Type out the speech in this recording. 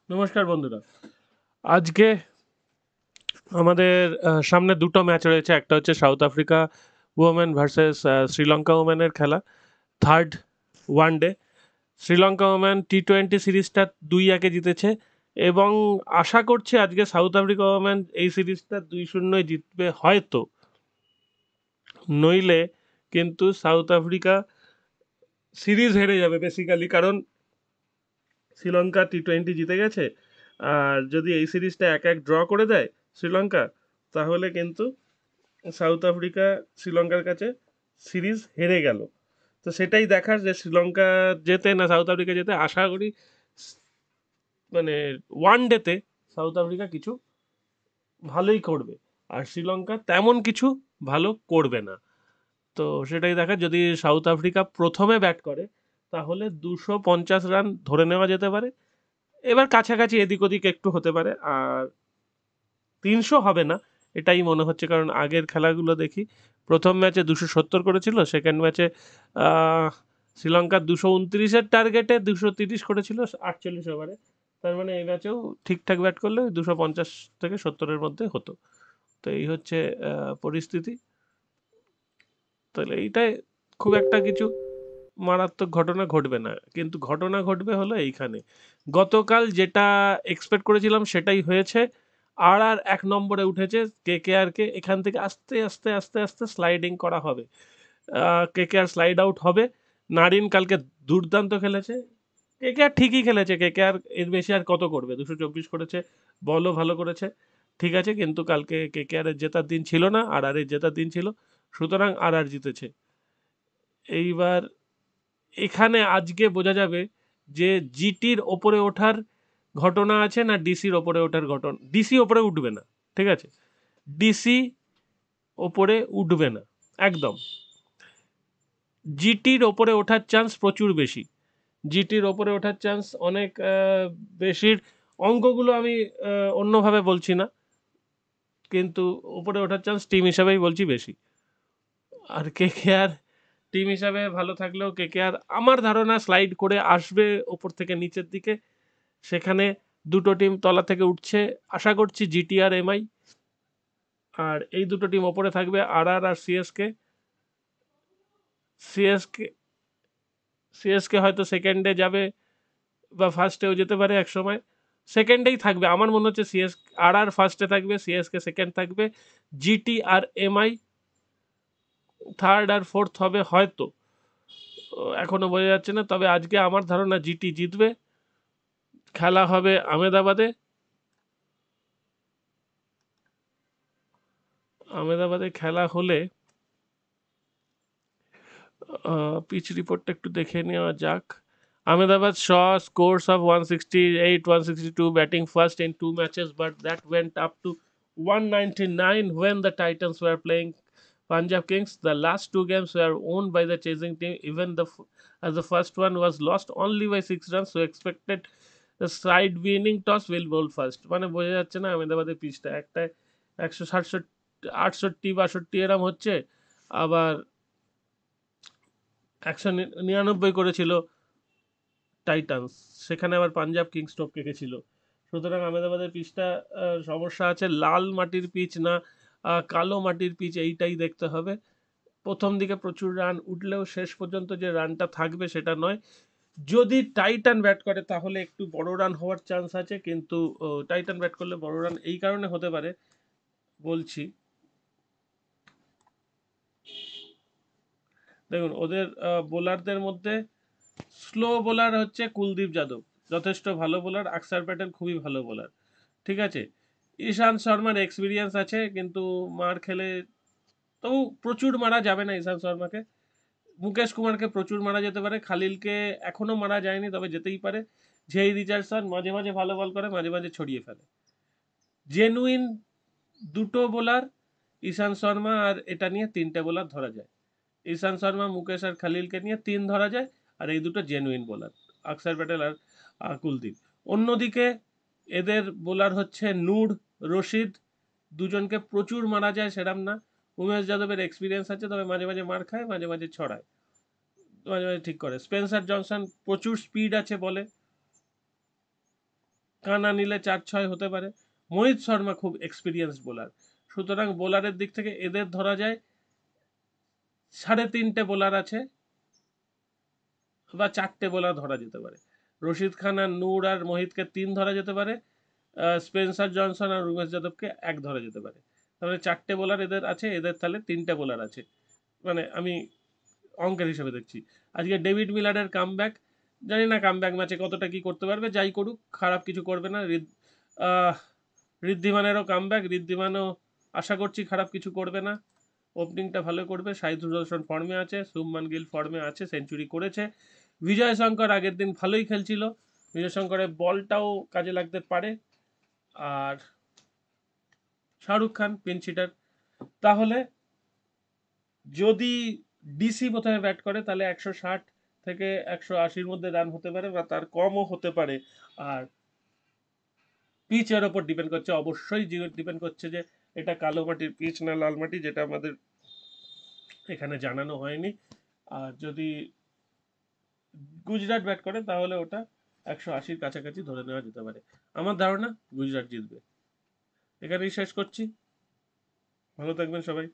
নমস্কার বন্ধুরা। আজকে আমাদের সামনে দুটো ম্যাচ রয়েছে। একটা হচ্ছে South Africa women versus Sri Lanka ওমেনের খেলা, third one day. Sri Lanka women টি-20 সিরিজটা 2-1 জিতেছে এবং আশা করছি আজকে সাউথ আফ্রিকা ওমেন এই সিরিজটা 2-0 জিতবে হয়তো। নইলে কিন্তু সাউথ আফ্রিকা সিরিজ হেরে যাবে বেসিক্যালি, কারণ শ্রীলঙ্কা টি-20 জিতে গেছে। আর যদি এই সিরিজটা 1-1 ড্র করে দেয় শ্রীলঙ্কা, তাহলে কিন্তু সাউথ আফ্রিকা শ্রীলঙ্কার কাছে সিরিজ হেরে গেল। তো সেটাই দেখার যে শ্রীলঙ্কা জেতে না সাউথ আফ্রিকা জেতে। আশা করি মানে ওয়ান ডেতে সাউথ আফ্রিকা কিছু ভালোই করবে, আর শ্রীলঙ্কা তেমন কিছু ভালো করবে না। তো সেটাই দেখা, যদি সাউথ আফ্রিকা প্রথমে ব্যাট করে তাহলে 250 রান ধরে নেওয়া যেতে পারে। এবার কাছাকাছি এদিক ওদিক একটু হতে পারে, আর 300 হবে না এটাই মনে হচ্ছে, কারণ আগের খেলাগুলো দেখি প্রথম ম্যাচে 270 করেছিল, সেকেন্ড ম্যাচে শ্রীলঙ্কার 229-এর টার্গেটে 230 করেছিল 48 ওভারে। তার মানে এই ম্যাচেও ঠিকঠাক ব্যাট করলে 250 থেকে 70-এর মধ্যে হতো। তো এই হচ্ছে পরিস্থিতি। তাহলে এইটাই, খুব একটা কিছু মারাত্মক ঘটনা ঘটবে না, কিন্তু ঘটনা ঘটবে হলো এইখানে। গতকাল যেটা এক্সপেক্ট করেছিলাম সেটাই হয়েছে। আর 1 নম্বরে উঠেছে কেকেআরকে। এখান থেকে আস্তে আস্তে আস্তে আস্তে স্লাইডিং করা হবে, কেকেআর স্লাইড আউট হবে। নারিন কালকে দুর্দান্ত খেলেছে, কেকেআর ঠিকই খেলেছে। কেকেআর এর বেশি আর কত করবে, 224 করেছে, বলও ভালো করেছে, ঠিক আছে। কিন্তু কালকে কেকেআর এর জেতার দিন ছিল না, আর এর জেতার দিন ছিল, সুতরাং আর জিতেছে। এইবার এখানে আজকে বোঝা যাবে যে জিটির ওপরে ওঠার ঘটনা আছে না ডিসির ওপরে ওঠার ঘটনা। ডিসি ওপরে উঠবে না, ঠিক আছে, ডিসি ওপরে উঠবে না একদম। জিটির ওপরে ওঠার চান্স প্রচুর বেশি, জিটির ওপরে ওঠার চান্স অনেক বেশির। অঙ্কগুলো আমি অন্যভাবে বলছি না, কিন্তু ওপরে ওঠার চান্স টিম হিসাবেই বলছি বেশি। আর কেকেআর টিম হিসাবে ভালো থাকলেও কেকেআর আমার ধারণা স্লাইড করে আসবে ওপর থেকে নিচের দিকে। সেখানে দুটো টিম তলা থেকে উঠছে, আশা করছি জিটি আর এমআই। আর এই দুটো টিম ওপরে থাকবে, আর সিএসকে। সিএসকে সিএসকে হয়তো সেকেন্ডে যাবে বা ফার্স্টেও যেতে পারে এক সময়। সেকেন্ডেই থাকবে আমার মনে হচ্ছে। আর ফার্স্টে থাকবে, সিএসকে সেকেন্ড থাকবে, জিটি আর এমআই থার্ড আর ফোর্থ হবে হয়তো। এখনো বোঝা যাচ্ছে না, তবে আজকে আমার ধারণা জিটি জিতবে। খেলা হবে আহমেদাবাদে। আহমেদাবাদে খেলা হলে পিচ রিপোর্টটা একটু দেখে নেওয়া যাক। Ahmedabad saw scores of 168, 162, batting first in 2 matches, but that went up to 199 when the Titans were playing Punjab Kings. The last 2 games were won by the chasing team, even as the first one was lost only by 6 runs. So expected the side winning toss will bowl first. মানে বোঝা যাচ্ছে না আহমেদাবাদের পিচটা একটা 168 68 এরম হচ্ছে, আবার 199 করেছিল Titans, সেখানে আবার পাঞ্জাব কিংস টপকে গেছিল। সুতরাং আহমেদাবাদের পিচটা সমস্যা আছে। লাল মাটির পিচ না কালো মাটির পিচ, এইটাই দেখতে হবে। প্রথম দিকে প্রচুর রান উঠলেও শেষ পর্যন্ত যে রানটা থাকবে সেটা নয়। যদি টাইটান ব্যাট করে তাহলে একটু বড় রান হওয়ার চান্স আছে, কিন্তু টাইটান ব্যাট করলে বড় রান এই কারণে হতে পারে বলছি, দেখুন ওদের বোলারদের মধ্যে স্লো বোলার হচ্ছে কুলদীপ যাদব, যথেষ্ট ভালো বোলার। আকসার প্যাটেল খুবই ভালো বোলার, ঠিক আছে। ঈশান্ত শর্মার এক্সপিরিয়েন্স আছে, কিন্তু মার খেলে তবু প্রচুর মারা যাবে না ঈশান্ত শর্মাকে। মুকেশ কুমারকে প্রচুর মারা যেতে পারে, খালিলকে এখনো মারা যায়নি, তবে যেতেই পারে। জেই রিচার্ডসন মাঝে মাঝে ভালো বল করে, মাঝে মাঝে ছড়িয়ে ফেলে। জেনুইন দুটো বোলার ঈশান্ত শর্মা, আর এটা নিয়ে 3টে বোলার ধরা যায়। ঈশান্ত শর্মা, মুকেশ আর খালিলকে নিয়ে 3 ধরা যায়, আর এই দুটো জেনুইন বোলার, আকসার প্যাটেল আর কুলদীপ। অন্যদিকে এদের বোলার হচ্ছে নূর, রশিদ, দুজনকে প্রচুর মারা যায় সেরাম না। উমেশ যাদবের এক্সপিরিয়েন্স আছে, তবে মাঝে মাঝে মার খায়, মাঝে মাঝে ছড়ায়, মাঝে মাঝে ঠিক করে। স্পেন্সার জনসন প্রচুর স্পিড আছে বলে, কানা নিলে 4-6 হতে পারে। মোহিত শর্মা খুব এক্সপিরিয়েন্সড বোলার, সুতরাং বোলারের দিক থেকে এদের ধরা যায় 3.5 বোলার আছে বা 4টে বোলার ধরা যেতে পারে। রশিদ খান আর নূর আর মোহিতকে 3 ধরা যেতে পারে, স্পেন্সার জনসন আর উমেশ যাদবকে 1 ধরা যেতে পারে। তাহলে 4টে বোলার এদের আছে, এদের তাহলে 3টে বোলার আছে, মানে আমি অঙ্কের হিসেবে দেখছি। আজকে ডেভিড মিলারের কামব্যাক, জানি না কামব্যাক ম্যাচে কতটা কি করতে পারবে, যাই করুক খারাপ কিছু করবে না। ঋদ্ধিমানেরও কামব্যাক, ঋদ্ধিমানও আশা করছি খারাপ কিছু করবে না, ওপেনিংটা ভালো করবে। সাই সুদর্শন ফর্মে আছে, শুভমান গিল ফর্মে আছে, সেঞ্চুরি করেছে। বিজয় শঙ্কর আগের দিন ভালোই খেলছিল, বিজয় শঙ্করের বলটাও কাজে লাগতে পারে। আর শাহরুখ খান পিনচিটার। তাহলে যদি ডিসি প্রথমে ব্যাট করে তাহলে 160 থেকে 180-র মধ্যে রান হতে পারে বা তার কমও হতে পারে। আর পিচের ওপর ডিপেন্ড করছে, অবশ্যই ডিপেন্ড করছে যে এটা কালো মাটির পিচ না লাল মাটি, যেটা আমাদের এখানে জানানো হয়নি। আর যদি গুজরাট ব্যাট করে তাহলে ওটা 180-র কাছাকাছি ধরে নেওয়া যেতে পারে। আমার ধারণা গুজরাট জিতবে। এখানেই শেষ করছি, ভালো থাকবেন সবাই।